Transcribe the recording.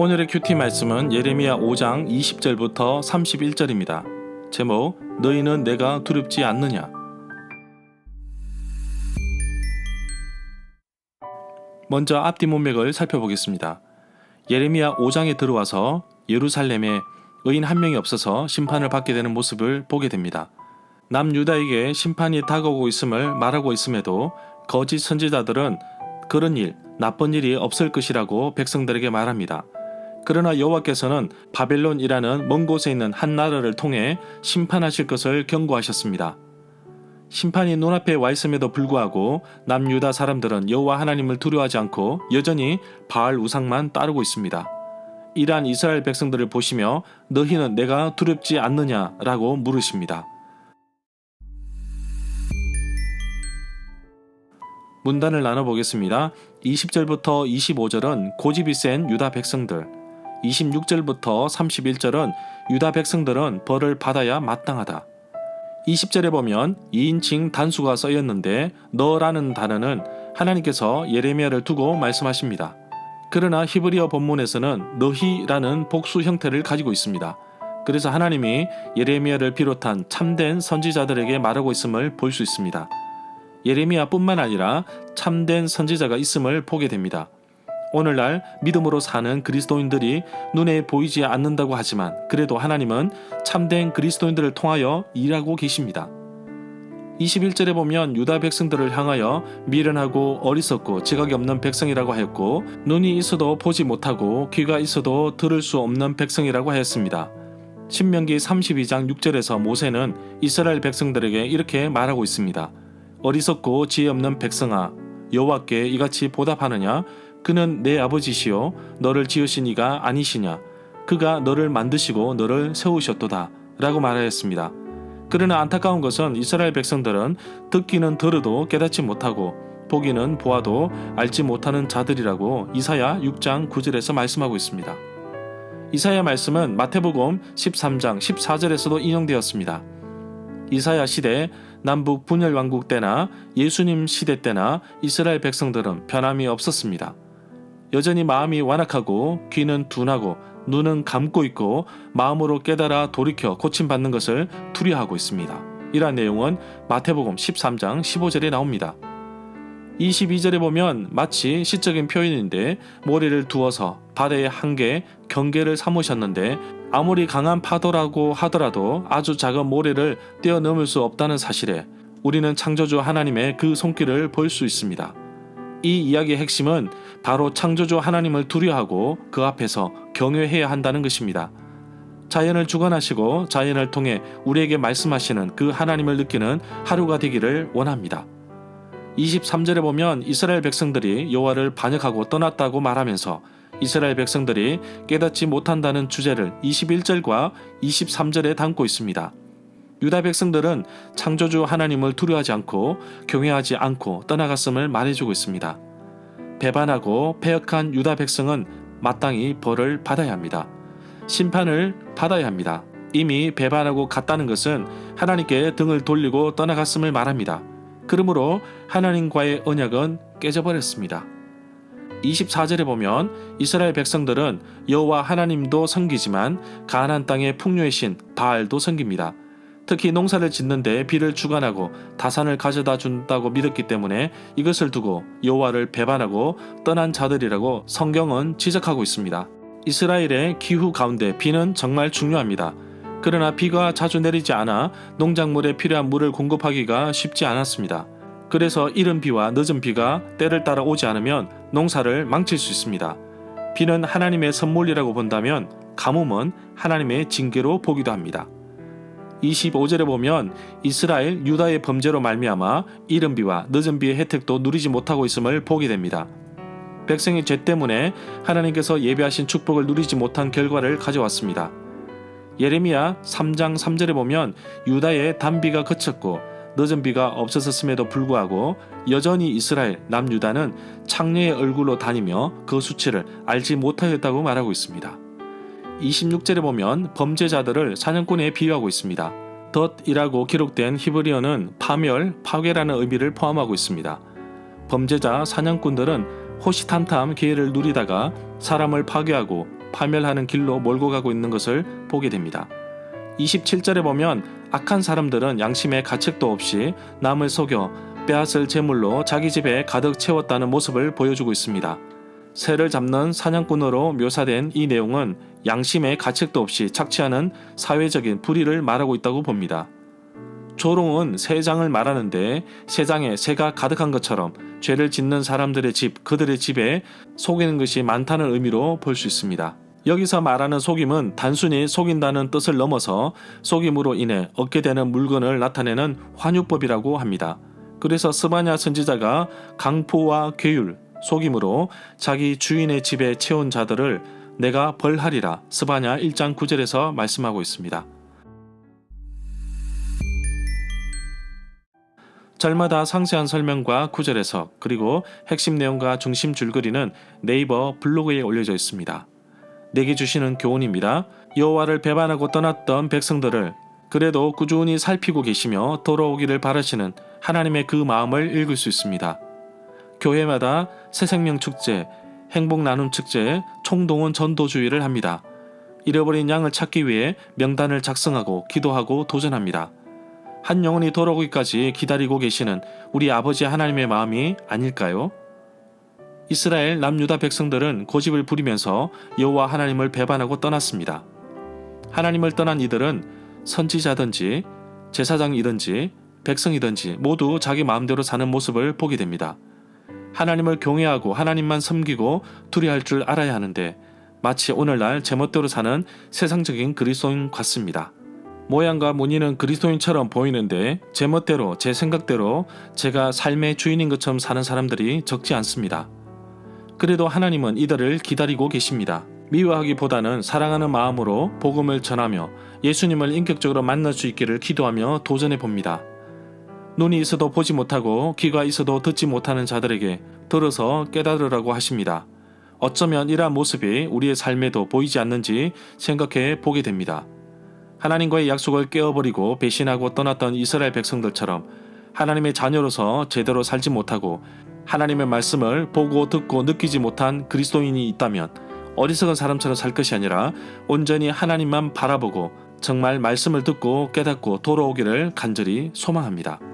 오늘의 큐티 말씀은 예레미야 5장 20절부터 31절입니다. 제목, 너희는 내가 두렵지 않느냐? 먼저 앞뒤 문맥을 살펴보겠습니다. 예레미야 5장에 들어와서 예루살렘에 의인 한 명이 없어서 심판을 받게 되는 모습을 보게 됩니다. 남유다에게 심판이 다가오고 있음을 말하고 있음에도 거짓 선지자들은 그런 일, 나쁜 일이 없을 것이라고 백성들에게 말합니다. 그러나 여호와께서는 바벨론이라는 먼 곳에 있는 한 나라를 통해 심판하실 것을 경고하셨습니다. 심판이 눈앞에 와 있음에도 불구하고 남유다 사람들은 여호와 하나님을 두려워하지 않고 여전히 바알 우상만 따르고 있습니다. 이러한 이스라엘 백성들을 보시며 너희는 내가 두렵지 않느냐라고 물으십니다. 문단을 나눠보겠습니다. 20절부터 25절은 고집이 센 유다 백성들, 26절부터 31절은 유다 백성들은 벌을 받아야 마땅하다. 20절에 보면 2인칭 단수가 쓰였는데 너라는 단어는 하나님께서 예레미야를 두고 말씀하십니다. 그러나 히브리어 본문에서는 너희라는 복수 형태를 가지고 있습니다. 그래서 하나님이 예레미야를 비롯한 참된 선지자들에게 말하고 있음을 볼 수 있습니다. 예레미야뿐만 아니라 참된 선지자가 있음을 보게 됩니다. 오늘날 믿음으로 사는 그리스도인들이 눈에 보이지 않는다고 하지만 그래도 하나님은 참된 그리스도인들을 통하여 일하고 계십니다. 21절에 보면 유다 백성들을 향하여 미련하고 어리석고 지각이 없는 백성이라고 하였고 눈이 있어도 보지 못하고 귀가 있어도 들을 수 없는 백성이라고 하였습니다. 신명기 32장 6절에서 모세는 이스라엘 백성들에게 이렇게 말하고 있습니다. 어리석고 지혜 없는 백성아, 여호와께 이같이 보답하느냐? 그는 내 아버지시요 너를 지으신 이가 아니시냐? 그가 너를 만드시고 너를 세우셨도다 라고 말하였습니다. 그러나 안타까운 것은 이스라엘 백성들은 듣기는 들어도 깨닫지 못하고 보기는 보아도 알지 못하는 자들이라고 이사야 6장 9절에서 말씀하고 있습니다. 이사야 말씀은 마태복음 13장 14절에서도 인용되었습니다. 이사야 시대 남북 분열 왕국 때나 예수님 시대 때나 이스라엘 백성들은 변함이 없었습니다. 여전히 마음이 완악하고 귀는 둔하고 눈은 감고 있고 마음으로 깨달아 돌이켜 고침받는 것을 두려워하고 있습니다. 이러한 내용은 마태복음 13장 15절에 나옵니다. 22절에 보면 마치 시적인 표현인데 모래를 두어서 바다의 한계, 경계를 삼으셨는데 아무리 강한 파도라고 하더라도 아주 작은 모래를 뛰어넘을 수 없다는 사실에 우리는 창조주 하나님의 그 손길을 볼 수 있습니다. 이 이야기의 핵심은 바로 창조주 하나님을 두려워하고 그 앞에서 경외해야 한다는 것입니다. 자연을 주관하시고 자연을 통해 우리에게 말씀하시는 그 하나님을 느끼는 하루가 되기를 원합니다. 23절에 보면 이스라엘 백성들이 여호와를 반역하고 떠났다고 말하면서 이스라엘 백성들이 깨닫지 못한다는 주제를 21절과 23절에 담고 있습니다. 유다 백성들은 창조주 하나님을 두려워하지 않고 경외하지 않고 떠나갔음을 말해주고 있습니다. 배반하고 패역한 유다 백성은 마땅히 벌을 받아야 합니다. 심판을 받아야 합니다. 이미 배반하고 갔다는 것은 하나님께 등을 돌리고 떠나갔음을 말합니다. 그러므로 하나님과의 언약은 깨져버렸습니다. 24절에 보면 이스라엘 백성들은 여호와 하나님도 섬기지만 가나안 땅의 풍요의 신 바알도 섬깁니다. 특히 농사를 짓는데 비를 주관하고 다산을 가져다 준다고 믿었기 때문에 이것을 두고 여호와를 배반하고 떠난 자들이라고 성경은 지적하고 있습니다. 이스라엘의 기후 가운데 비는 정말 중요합니다. 그러나 비가 자주 내리지 않아 농작물에 필요한 물을 공급하기가 쉽지 않았습니다. 그래서 이른 비와 늦은 비가 때를 따라 오지 않으면 농사를 망칠 수 있습니다. 비는 하나님의 선물이라고 본다면 가뭄은 하나님의 징계로 보기도 합니다. 25절에 보면 이스라엘 유다의 범죄로 말미암아 이른 비와 늦은 비의 혜택도 누리지 못하고 있음을 보게 됩니다. 백성의 죄 때문에 하나님께서 예비하신 축복을 누리지 못한 결과를 가져왔습니다. 예레미야 3장 3절에 보면 유다의 단비가 그쳤고 늦은 비가 없어졌음에도 불구하고 여전히 이스라엘 남유다는 창녀의 얼굴로 다니며 그 수치를 알지 못하였다고 말하고 있습니다. 26절에 보면 범죄자들을 사냥꾼에 비유하고 있습니다. 덫이라고 기록된 히브리어는 파멸, 파괴라는 의미를 포함하고 있습니다. 범죄자 사냥꾼들은 호시탐탐 기회를 누리다가 사람을 파괴하고 파멸하는 길로 몰고 가고 있는 것을 보게 됩니다. 27절에 보면 악한 사람들은 양심의 가책도 없이 남을 속여 빼앗을 재물로 자기 집에 가득 채웠다는 모습을 보여주고 있습니다. 새를 잡는 사냥꾼으로 묘사된 이 내용은 양심의 가책도 없이 착취하는 사회적인 불의를 말하고 있다고 봅니다. 조롱은 새 장을 말하는데 새 장에 새가 가득한 것처럼 죄를 짓는 사람들의 집, 그들의 집에 속이는 것이 많다는 의미로 볼 수 있습니다. 여기서 말하는 속임은 단순히 속인다는 뜻을 넘어서 속임으로 인해 얻게 되는 물건을 나타내는 환유법이라고 합니다. 그래서 스바냐 선지자가 강포와 괴율, 속임으로 자기 주인의 집에 채운 자들을 내가 벌하리라 스바냐 1장 9절에서 말씀하고 있습니다. 절마다 상세한 설명과 구절 해석 그리고 핵심 내용과 중심 줄거리는 네이버 블로그에 올려져 있습니다. 내게 주시는 교훈입니다. 여호와를 배반하고 떠났던 백성들을 그래도 꾸준히 살피고 계시며 돌아오기를 바라시는 하나님의 그 마음을 읽을 수 있습니다. 교회마다 새생명 축제, 행복 나눔 축제, 총동원 전도주의를 합니다. 잃어버린 양을 찾기 위해 명단을 작성하고 기도하고 도전합니다. 한 영혼이 돌아오기까지 기다리고 계시는 우리 아버지 하나님의 마음이 아닐까요? 이스라엘 남유다 백성들은 고집을 부리면서 여호와 하나님을 배반하고 떠났습니다. 하나님을 떠난 이들은 선지자든지 제사장이든지 백성이든지 모두 자기 마음대로 사는 모습을 보게 됩니다. 하나님을 경외하고 하나님만 섬기고 두려워할 줄 알아야 하는데 마치 오늘날 제멋대로 사는 세상적인 그리스도인 같습니다. 모양과 무늬는 그리스도인처럼 보이는데 제멋대로 제 생각대로 제가 삶의 주인인 것처럼 사는 사람들이 적지 않습니다. 그래도 하나님은 이들을 기다리고 계십니다. 미워하기보다는 사랑하는 마음으로 복음을 전하며 예수님을 인격적으로 만날 수 있기를 기도하며 도전해 봅니다. 눈이 있어도 보지 못하고 귀가 있어도 듣지 못하는 자들에게 들어서 깨달으라고 하십니다. 어쩌면 이러한 모습이 우리의 삶에도 보이지 않는지 생각해 보게 됩니다. 하나님과의 약속을 깨어버리고 배신하고 떠났던 이스라엘 백성들처럼 하나님의 자녀로서 제대로 살지 못하고 하나님의 말씀을 보고 듣고 느끼지 못한 그리스도인이 있다면 어리석은 사람처럼 살 것이 아니라 온전히 하나님만 바라보고 정말 말씀을 듣고 깨닫고 돌아오기를 간절히 소망합니다.